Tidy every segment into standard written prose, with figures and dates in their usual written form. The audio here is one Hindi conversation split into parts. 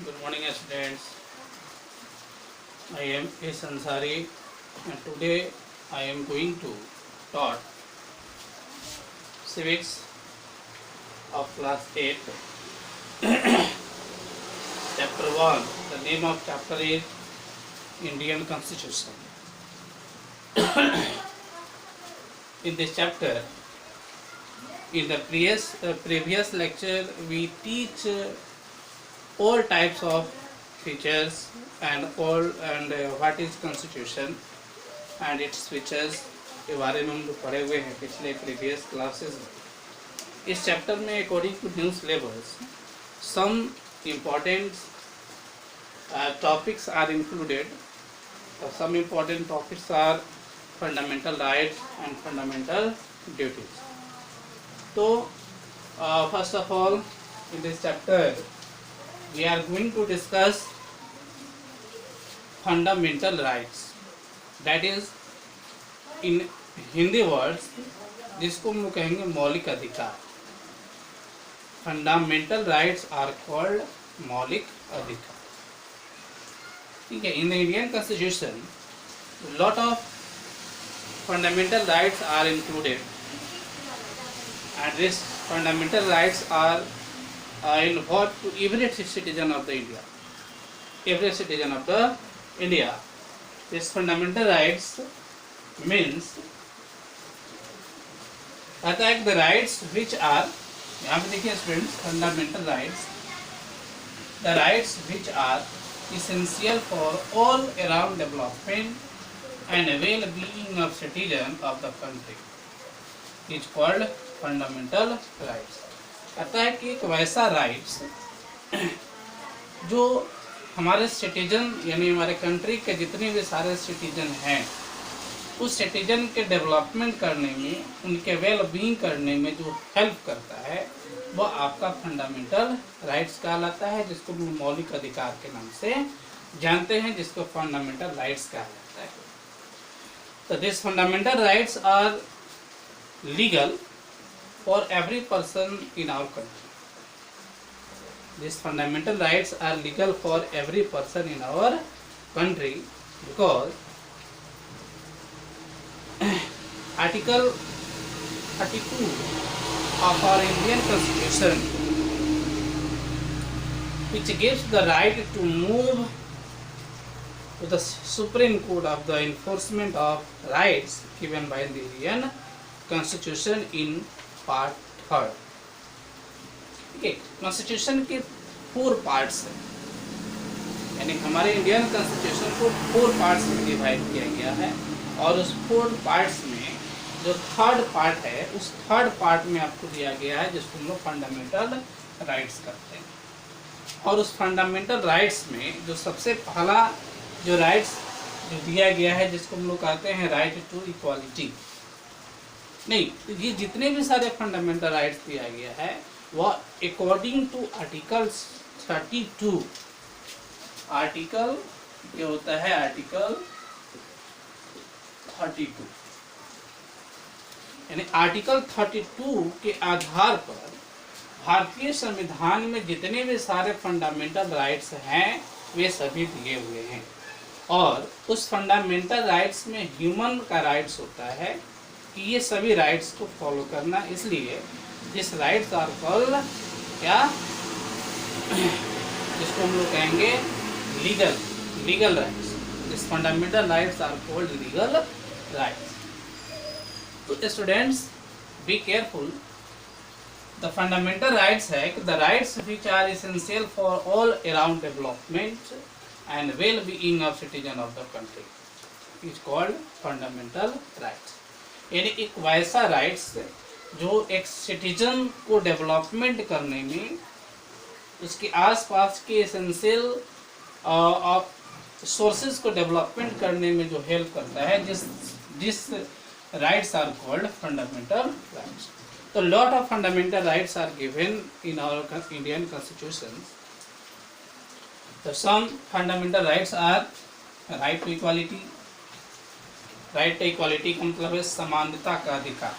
Good morning, students. I am A. Sansari, and today I am going to taught civics of class 8, chapter 1. The name of chapter is Indian Constitution. In this chapter, in the previous lecture, we teach all types of features and what is constitution and its features के बारे में हम लोग पढ़े हुए हैं पिछले प्रीवियस क्लासेस में। इस चैप्टर में according to new syllabus some important topics are included. Some important topics are fundamental rights and fundamental duties. So first of all, in this chapter we are going to discuss fundamental rights, that is in Hindi words जिसको हम लोग कहेंगे मौलिक अधिकार। फंडामेंटल राइट्स आर कॉल्ड मौलिक अधिकार। ठीक है, in the Indian constitution lot of fundamental rights are included and these fundamental rights are involved to every citizen of the India. Every citizen of the India. These fundamental rights means अतः the rights which are, यहाँ पे देखिए students, fundamental rights, the rights which are essential for all around development and well-being of citizen of the country is called fundamental rights. अतः कि एक वैसा राइट्स जो हमारे सिटीजन यानी हमारे कंट्री के जितने भी सारे सिटीजन हैं उस सिटीजन के डेवलपमेंट करने में, उनके वेल बीइंग करने में जो हेल्प करता है वह आपका फंडामेंटल राइट्स कहलाता है, जिसको मौलिक अधिकार के नाम से जानते हैं, जिसको फंडामेंटल राइट्स कहा जाता है। तो this fundamental rights are legal for every person in our country. These fundamental rights are legal for every person in our country because Article 32 of our Indian Constitution, which gives the right to move to the Supreme Court of the enforcement of rights given by the Indian Constitution in part third. ठीक है, कॉन्स्टिट्यूशन के 4 पार्ट्स हैं, यानी हमारे इंडियन कॉन्स्टिट्यूशन को 4 पार्ट्स में डिवाइड किया गया है और उस 4 पार्ट्स में जो थर्ड पार्ट है उस थर्ड पार्ट में आपको दिया गया है जिसको हम लोग फंडामेंटल राइट्स करते हैं। और उस फंडामेंटल राइट्स में जो सबसे पहला जो राइट्स जो दिया गया है जिसको हम लोग कहते हैं राइट टू इक्वालिटी। नहीं, ये जितने भी सारे फंडामेंटल राइट्स दिया गया है वह अकॉर्डिंग टू आर्टिकल 32, आर्टिकल ये होता है आर्टिकल 32, यानी आर्टिकल 32 के आधार पर भारतीय संविधान में जितने भी सारे फंडामेंटल राइट्स हैं वे सभी दिए हुए हैं। और उस फंडामेंटल राइट्स में ह्यूमन का राइट्स होता है कि ये सभी राइट्स को फॉलो करना, इसलिए दिस राइट्स आर कॉल्ड क्या, जिसको हम लोग कहेंगे legal rights. This fundamental rights are called legal rights. तो students be careful, the fundamental rights है कि the rights which are essential for all around development and well being of citizen of the country is called fundamental rights. यानी एक वैसा राइट्स जो एक सिटीजन को डेवलपमेंट करने में, उसके आसपास के एसेंशियल सोर्सेज को डेवलपमेंट करने में जो हेल्प करता है, जिस rights are called fundamental rights. तो lot of fundamental rights are given in our Indian constitution. तो some fundamental rights are right to equality. Right to equality का मतलब है समानता का अधिकार।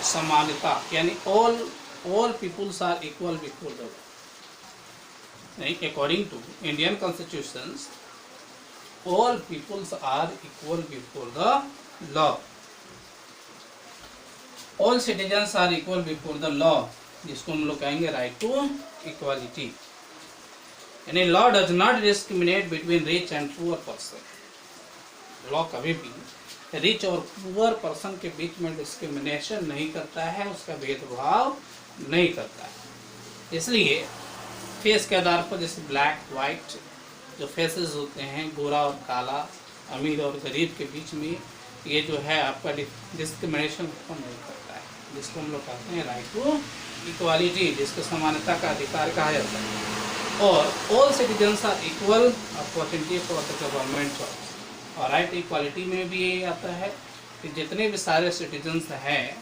समानता यानी all peoples are equal before the law. according to Indian constitutions, all peoples are equal before the law. All citizens are equal before the law, जिसको हम लोग कहेंगे राइट टू इक्वालिटी। यानी law does not discriminate between rich and poor person. Law कभी भी रिच और पुअर पर्सन के बीच में डिस्क्रिमिनेशन नहीं करता है, उसका भेदभाव नहीं करता है। इसलिए फेस के आधार पर जैसे ब्लैक वाइट जो फेसेस होते हैं, गोरा और काला, अमीर और गरीब के बीच में ये जो है आपका डिस्क्रिमिनेशन खत्म नहीं करता है, जिसको हम लोग कहते हैं राइट टू इक्वालिटी, जिसको समानता का अधिकार कहा जाता है। और all citizens are equal opportunity for the government jobs. और राइट इक्वालिटी में भी यही आता है कि जितने भी सारे सिटीजन्स हैं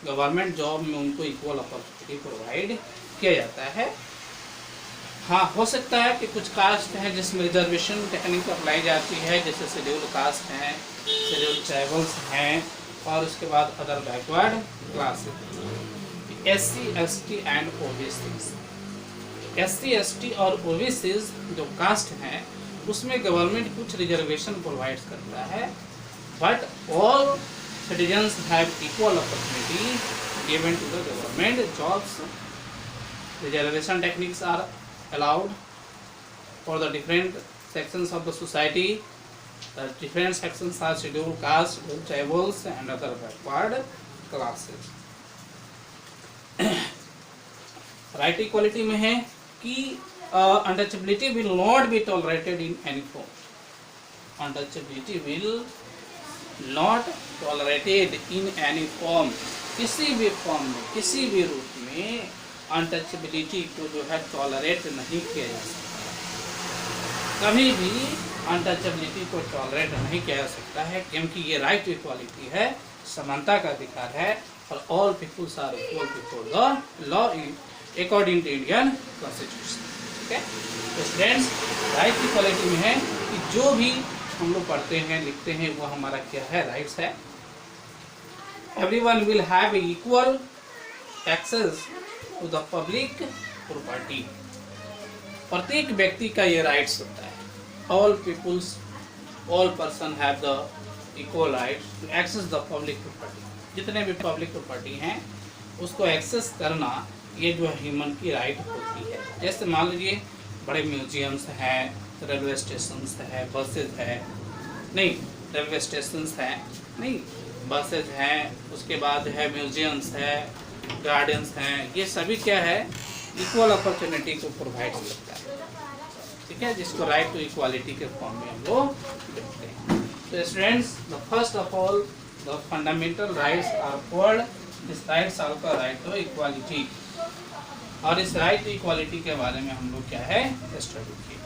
गवर्नमेंट जॉब में उनको इक्वल अपॉर्चुनिटी प्रोवाइड किया जाता है। हाँ, हो सकता है कि कुछ कास्ट हैं जिसमें रिजर्वेशन टेक्निक अप्लाई जाती है, जैसे शेड्यूल्ड कास्ट हैं, शेड्यूल्ड ट्राइबल्स हैं, और उसके बाद other backward classes, SC, ST and OBCs। SC, ST और OBCs जो कास्ट हैं उसमें गवर्नमेंट कुछ रिजर्वेशन प्रोवाइड करता है, but all citizens have equal opportunity given to the government jobs. Reservation techniques are allowed for the different sections of the society. The different sections are scheduled caste, scheduled tribals and other backward classes. Right equality में है कि untouchability will not be tolerated in any form. Untouchability will not tolerated in any form, किसी भी फॉर्म में, किसी भी रूप में अनटचेबिलिटी को जो है टॉलरेट नहीं किया जा सकता। कभी भी अनटचेबिलिटी को टॉलरेट नहीं किया जा सकता है, क्योंकि ये राइट टू इक्वालिटी है, समानता का अधिकार है, और all peoples are equal before the law according to Indian constitution. ठीक है, तो स्टूडेंट्स राइट इक्वालिटी में है कि जो भी हम लोग पढ़ते हैं लिखते हैं वो हमारा क्या है, राइट्स है। Everyone will have equal access to the public property. प्रत्येक व्यक्ति का ये राइट्स होता है। All peoples, all person have the equal right to access the public property. जितने भी पब्लिक प्रॉपर्टी हैं उसको एक्सेस करना ये जो ह्यूमन की राइट होती है। जैसे मान लीजिए बड़े म्यूजियम्स हैं, रेलवे स्टेशंस है, बसेज है, नहीं रेलवे स्टेशंस हैं, नहीं बसेज हैं, उसके बाद है म्यूजियम्स है, गार्डन्स हैं, ये सभी क्या है, इक्वल अपॉर्चुनिटी को प्रोवाइड करता है। ठीक है, जिसको राइट टू इक्वालिटी के फॉर्म में हम लोग देखते हैं। तो students, the first of all the fundamental rights are called, this rights are called right to equality. और इस राइट टू इक्वालिटी के बारे में हम लोग क्या है, स्टडी किए।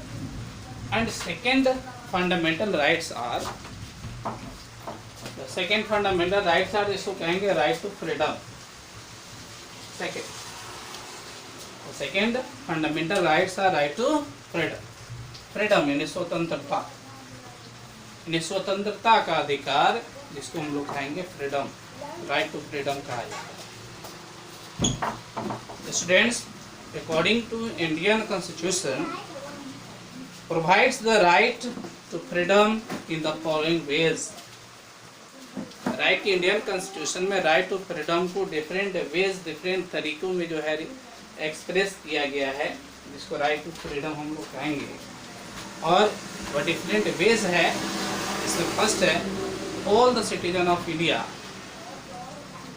And second fundamental rights are, the second fundamental rights are, इसको कहेंगे right to freedom. Second fundamental rights are right to freedom. Freedom यानी स्वतंत्रता, यानी स्वतंत्रता का अधिकार, जिसको हम लोग कहेंगे फ्रीडम, राइट टू फ्रीडम कहा जाता है। Students, according to Indian constitution provides the right to freedom in the following ways. Right Indian constitution में राइट टू फ्रीडम को डिफरेंट वेज, डिफरेंट तरीकों में जो है एक्सप्रेस किया गया है, जिसको राइट टू फ्रीडम हम लोग कहेंगे। और वह डिफरेंट वेज है। इसमें फर्स्ट है, all the citizen of India,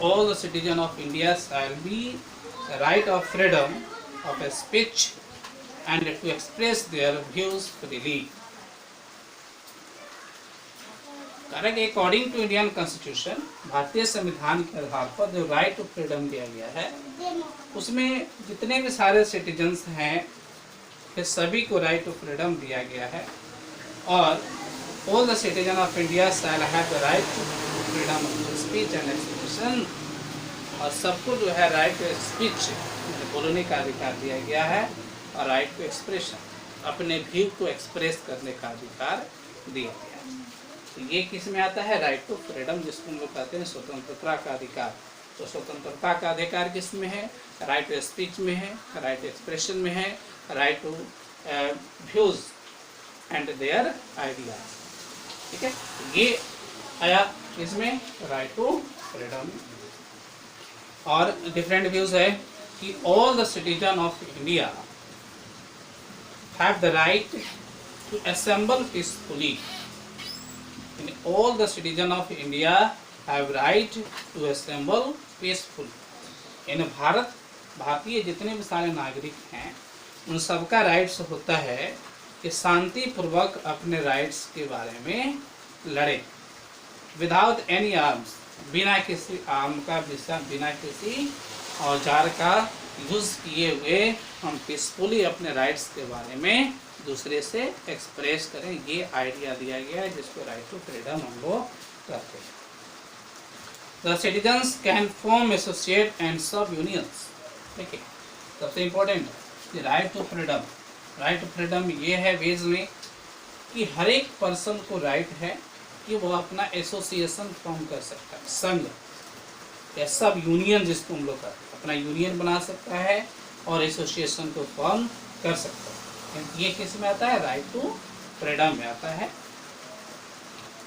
all the citizen of India shall be right of freedom of a speech and to express their views freely. कारण कि अकॉर्डिंग टू इंडियन कॉन्स्टिट्यूशन, भारतीय संविधान के आधार पर जो राइट टू फ्रीडम दिया गया है, उसमें जितने भी सारे सिटीजन्स हैं फिर सभी को राइट टू फ्रीडम दिया गया है। और all the citizen of India shall have the right to freedom of speech and expression. और सबको जो है राइट टू स्पीच बोलने का अधिकार दिया गया है, और राइट टू एक्सप्रेशन, अपने व्यू को एक्सप्रेस करने का अधिकार दिया गया है। तो ये किस में आता है, राइट टू फ्रीडम, जिसको हम लोग कहते हैं स्वतंत्रता का अधिकार। तो स्वतंत्रता का अधिकार किस में है, राइट टू स्पीच में है, राइट टू एक्सप्रेशन में है, right to views and their ideas. ठीक है, ये आया इसमें राइट टू फ्रीडम। और डिफरेंट व्यूज है कि all the citizen of India have the right to assemble peacefully. All the citizen of India have right to assemble peacefully. इन भारतीय जितने भी सारे नागरिक हैं उन सबका राइट्स होता है कि शांतिपूर्वक अपने राइट्स के बारे में लड़े, विदाउट एनी आर्म्स, बिना किसी आर्म का, बिना किसी औजार का यूज किए हुए हम पीसफुली अपने राइट्स के बारे में दूसरे से एक्सप्रेस करें। ये आइडिया दिया गया है जिसको राइट टू फ्रीडम हम लोग करते हैं। The citizens can form, associate and सब यूनियंस। देखिए सबसे important right to freedom. Right to freedom ये है वेज में कि हर एक पर्सन को राइट है कि वो अपना एसोसिएशन फॉर्म कर सकता है, संघ या सब यूनियन जिसको हम लोग अपना यूनियन बना सकता है और एसोसिएशन को फॉर्म कर सकता है। ये किस में आता है? राइट टू फ्रीडम में आता है।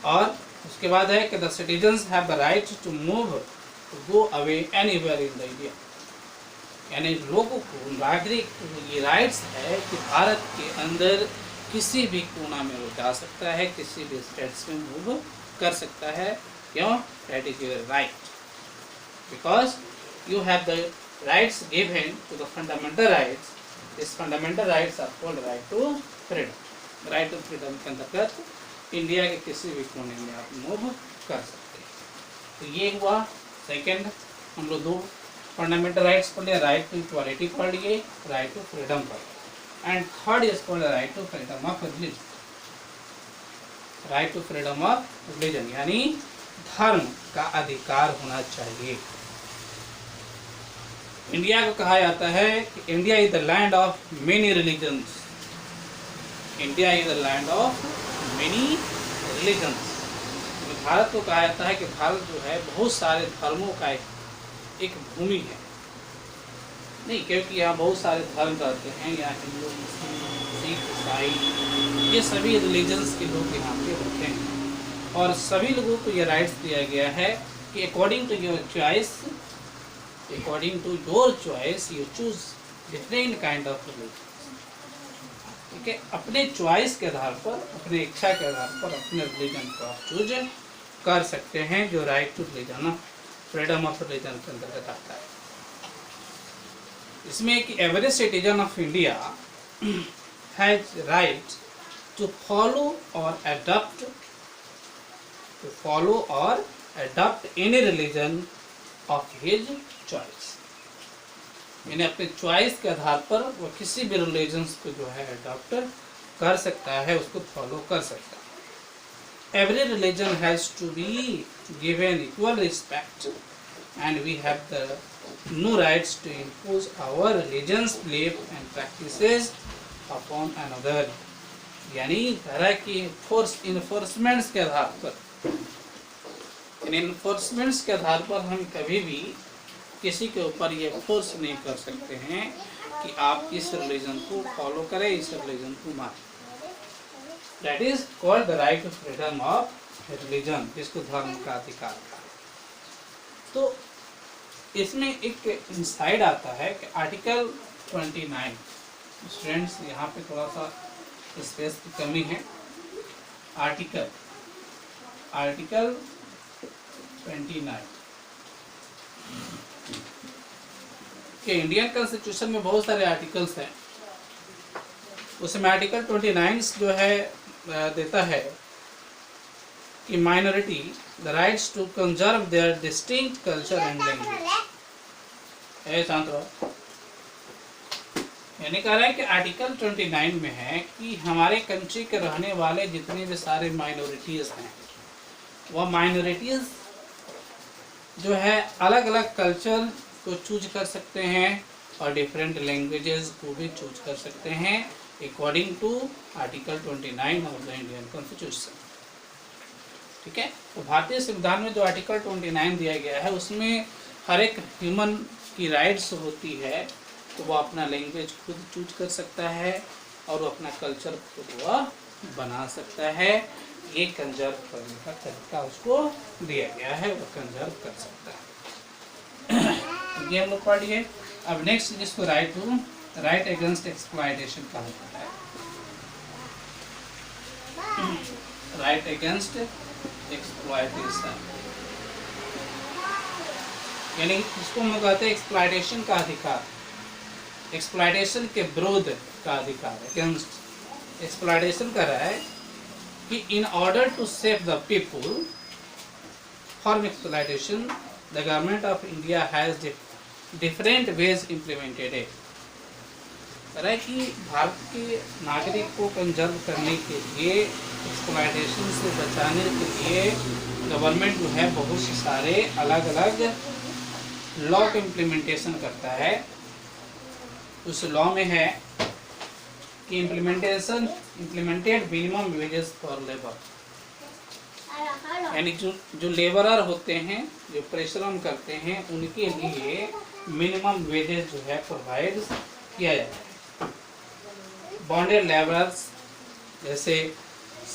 और उसके बाद है कि the citizens have the right to move, to go away anywhere in the India. यानी लोगों को, नागरिक को ये राइट्स है कि भारत के अंदर किसी भी कोना में वो जा सकता है, किसी भी स्टेट्स में मूव कर सकता है। क्यों? That is your right, because you have the rights given to the fundamental rights. This fundamental rights are called right to freedom. Right to freedom के अंतर्गत इंडिया के किसी भी कोने में आप मूव कर सकते हैं। तो ये हुआ सेकेंड, हम लोग दो फंडामेंटल राइट्स पढ़ लिए, राइट टू इक्वालिटी पढ़ लिए, राइट टू फ्रीडम पढ़ लिए। And third is called right to freedom of religion. Right to freedom of religion यानी धर्म का अधिकार होना चाहिए। इंडिया को कहा जाता है कि India is the land of many religions. India is the land of many religions. Bharat को कहा जाता है कि भारत जो है बहुत सारे धर्मों का एक भूमि है। नहीं, क्योंकि यहाँ बहुत सारे धर्म रहते हैं, यहाँ हिंदू, मुस्लिम, सिख, ईसाई, ये सभी रिलीजन्स के लोग यहाँ पे होते हैं। और सभी लोगों को ये राइट्स दिया गया है कि according to your choice, you choose different kind of religion. ठीक है, अपने चॉइस के आधार पर, अपने इच्छा के आधार पर अपने रिलीजन को आप चूज कर सकते हैं, जो right to religion, freedom of religion के अंतर्गत आता है। इसमें कि average citizen of India has right to follow और adopt any religion of his choice. यानी अपने चॉइस के आधार पर वो किसी भी रिलीजन्स को जो है अडॉप्ट कर सकता है, उसको फॉलो कर सकता है। Every religion has to be given equal respect and we have the no rights to impose our religion's belief and practices upon another। यानी तरह की इन्फोर्समेंट्स के आधार पर, इन इन्फोर्समेंट्स के आधार पर हम कभी भी किसी के ऊपर ये फोर्स नहीं कर सकते हैं कि आप इस रिलीजन को फॉलो करें, इस रिलीजन को मानें। That is called the right to freedom of religion, जिसको धर्म का अधिकार कहा। तो इसमें एक इंसाइड आता है कि आर्टिकल 29, स्टूडेंट्स यहाँ पे थोड़ा सा स्पेस की कमी है। आर्टिकल 29 के इंडियन कॉन्स्टिट्यूशन में बहुत सारे आर्टिकल्स हैं, उसमें आर्टिकल 29 जो है देता है कि minority the rights to conserve their distinct culture and language. शांत रहो। यानी कह रहा है कि आर्टिकल 29 में है कि हमारे कंट्री के रहने वाले जितने भी सारे माइनॉरिटीज हैं, वह माइनॉरिटीज जो है अलग अलग कल्चर को चूज कर सकते हैं और डिफरेंट लैंग्वेजेस को भी चूज कर सकते हैं according to article 29 of the Indian constitution. ठीक है, तो भारतीय संविधान में जो आर्टिकल 29 दिया गया है उसमें हर एक ह्यूमन की राइट्स होती है, तो वो अपना लैंग्वेज खुद चूज कर सकता है और वो अपना कल्चर खुद वह बना सकता है। ये कंजर्व करने का तरीका उसको दिया गया है, वो कंजर्व कर सकता है। ये हम लोग पढ़ लिए। अब नेक्स्ट जिसको राइट अगेंस्ट एक्सप्लॉयटेशन कहा जाता है। राइट अगेंस्ट एक्सप्लॉयटेशन यानी इसको हम लोग कहते हैं एक्सप्लॉयटेशन का अधिकार, एक्सप्लॉयटेशन के विरोध का अधिकार। अगेंस्ट एक्सप्लॉयटेशन कर रहा है कि in order to save the people from exploitation, the government of India has different ways implemented it. कह रहा है कि भारत के नागरिक को कंजर्व करने के लिए, एक्सप्लॉयटेशन से बचाने के लिए गवर्नमेंट जो है बहुत से सारे अलग अलग लॉ का इम्प्लीमेंटेशन करता है। उस लॉ में है कि implemented minimum wages for labour, यानी जो लेबरर होते हैं, जो परिश्रम करते हैं, उनके लिए मिनिमम वेजेस जो है प्रोवाइड किया जाता है। बॉन्डेड लेबरर्स जैसे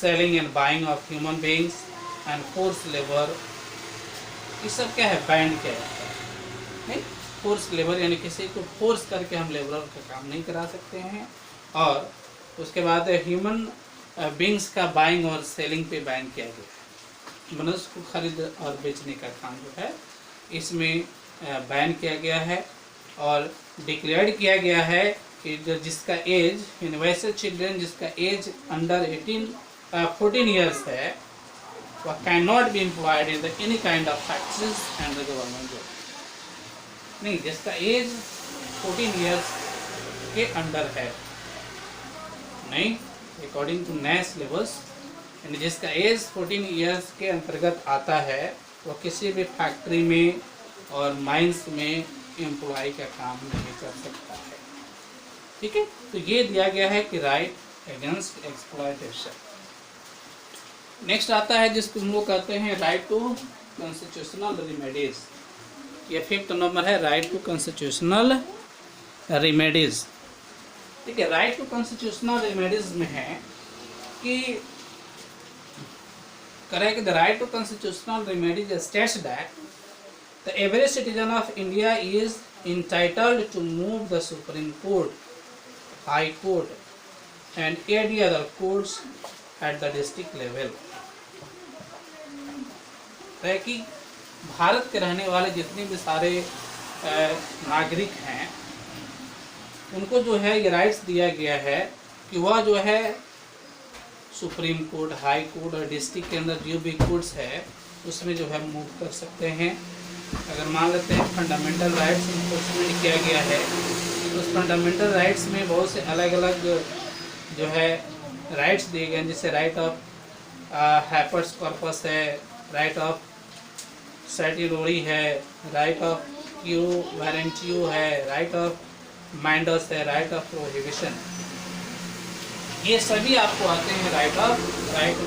selling and buying of human beings and force labour, ये सब क्या है, बैंड किया जाता है। नहीं, फोर्स लेबर यानी किसी को फोर्स करके हम लेबरर का काम नहीं करा सकते हैं। और उसके बाद ह्यूमन बींग्स का बाइंग और सेलिंग पे बैन किया गया है। मनुष्य को खरीद और बेचने का काम जो है इसमें बैन किया गया है। और डिक्लेयर किया गया है कि जो जिसका एज इन वैसे चिल्ड्रन जिसका एज अंडर 14 ईयर्स है वह can not be employed in the any kind of factories and the government job. नहीं, जिसका एज 14 ईयर्स के अंडर है, नहीं, अकॉर्डिंग टू नए सिलेबस, यानी जिसका एज 14 ईयर्स के अंतर्गत आता है वह किसी भी फैक्ट्री में और माइंस में एम्प्लॉय का काम नहीं कर सकता है। ठीक है, तो ये दिया गया है कि राइट अगेंस्ट एक्सप्लॉयटेशन। नेक्स्ट आता है जिसको हम लोग कहते हैं राइट टू कॉन्स्टिट्यूशनल रिमेडीज। ये 5th नंबर है, राइट टू कॉन्स्टिट्यूशनल रिमेडीज। ठीक है, राइट टू कॉन्स्टिट्यूशनल रेमेडीज में है कि करें कि the right to constitutional remedies states that the every citizen of India is entitled to move the supreme court, high court and any other courts at the district level. है कि भारत के रहने वाले जितने भी सारे नागरिक हैं उनको जो है ये राइट्स दिया गया है कि वह जो है सुप्रीम कोर्ट, हाई कोर्ट और डिस्ट्रिक्ट के अंदर जो भी कोर्ट्स है उसमें जो है मूव कर सकते हैं। अगर मान लेते हैं फंडामेंटल राइट्स इन्फोर्समेंट किया गया है तो उस फंडामेंटल राइट्स में बहुत से अलग अलग जो है राइट्स दिए गए हैं, जैसे राइट ऑफ हैपर्स कॉर्पस है, राइट ऑफ सर्टिलोरी है, राइट ऑफ क्यू वारंटियो है, राइट ऑफ माइंडस है, राइट ऑफ प्रोहिबिशन। ये सभी आपको आते हैं राइट ऑफ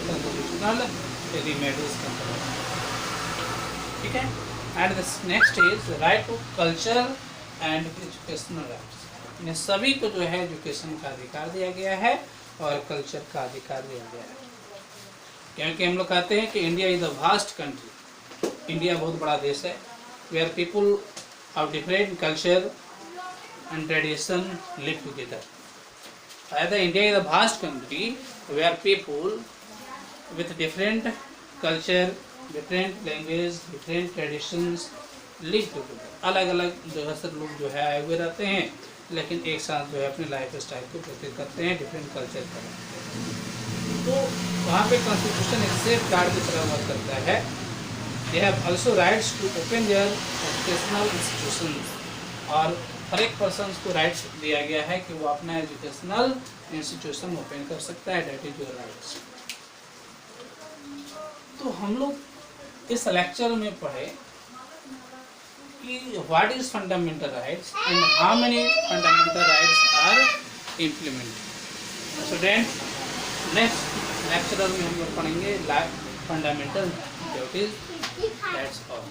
कॉन्स्टिट्यूशनल रेमेडीज के अंतर्गत। ठीक है, and this next is right to culture and educational rights. इन सभी को जो है एजुकेशन का अधिकार दिया गया है और कल्चर का अधिकार दिया गया है। क्योंकि हम लोग कहते हैं कि India is a vast country, India बहुत बड़ा देश है, where people of different culture and tradition live together. Either India is a vast country where people with different culture, different language, different traditions live together. अलग अलग जगह से लोग जो है आए हुए रहते हैं, लेकिन एक साथ जो है अपने लाइफ स्टाइल को व्यतीत करते हैं, डिफरेंट कल्चर का रखते हैं। तो वहाँ पे कॉन्स्टिट्यूशन एक सेफ गार्ड की तरह वर्क करता है। They have also rights to open their educational institutions, और हर एक पर्सन को राइट्स दिया गया है कि वो अपना एजुकेशनल इंस्टीट्यूशन ओपन कर सकता है, दैट इज योर राइट्स। तो हम लोग इस लेक्चर में पढ़े कि what is fundamental rights and how many fundamental rights are implemented. Student, next lecture में हम लोग पढ़ेंगे फंडामेंटल ड्यूटीज। That's all.